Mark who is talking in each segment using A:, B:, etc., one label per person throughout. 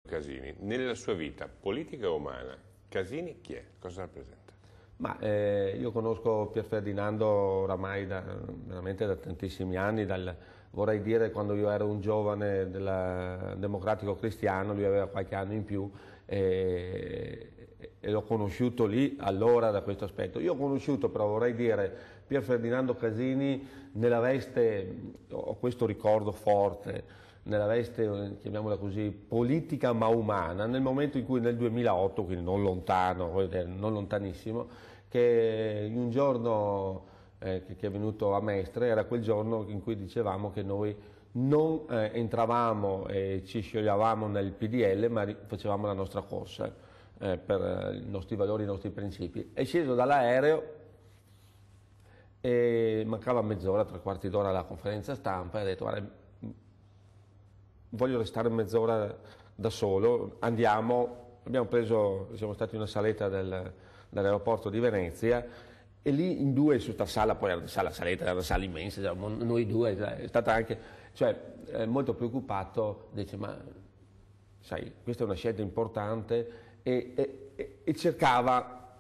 A: Casini, nella sua vita politica e umana, Casini chi è? Cosa rappresenta?
B: Ma io conosco Pier Ferdinando oramai veramente da tantissimi anni, vorrei dire quando io ero un giovane del Democratico Cristiano, lui aveva qualche anno in più e l'ho conosciuto lì allora da questo aspetto. Io ho conosciuto però, vorrei dire, Pier Ferdinando Casini nella veste, ho questo ricordo forte, nella veste, chiamiamola così, politica ma umana, nel momento in cui nel 2008, quindi non lontano, non lontanissimo, che un giorno che è venuto a Mestre, era quel giorno in cui dicevamo che noi non entravamo e ci sciogliavamo nel PDL, ma facevamo la nostra corsa per i nostri valori, i nostri principi. È sceso dall'aereo e mancava mezz'ora, tre quarti d'ora alla conferenza stampa e ha detto: guarda, voglio restare mezz'ora da solo, andiamo. Siamo stati in una saletta dell'aeroporto di Venezia e lì in due su questa sala, poi era la saletta era una sala immensa, noi due, è stata anche, cioè molto preoccupato, dice: ma sai, questa è una scelta importante e cercava,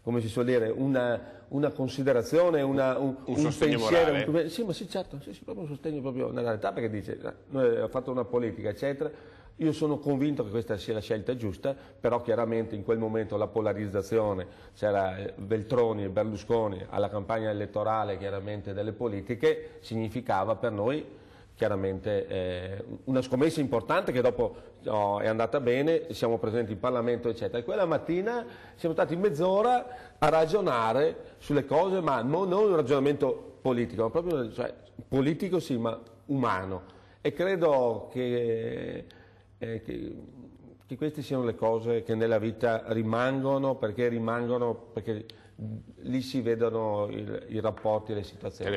B: come si suol dire, una considerazione, un
A: sostegno
B: pensiero
A: morale.
B: sì, ma sì, certo, sì, proprio un sostegno proprio nella realtà, perché dice: noi abbiamo fatto una politica eccetera, io sono convinto che questa sia la scelta giusta, però chiaramente in quel momento la polarizzazione, c'era Veltroni e Berlusconi alla campagna elettorale chiaramente delle politiche, significava per noi chiaramente una scommessa importante che dopo è andata bene, siamo presenti in Parlamento eccetera, e quella mattina siamo stati mezz'ora a ragionare sulle cose, ma non un ragionamento politico, ma proprio, cioè, politico sì, ma umano, e credo che queste siano le cose che nella vita rimangono perché lì si vedono i rapporti e le situazioni.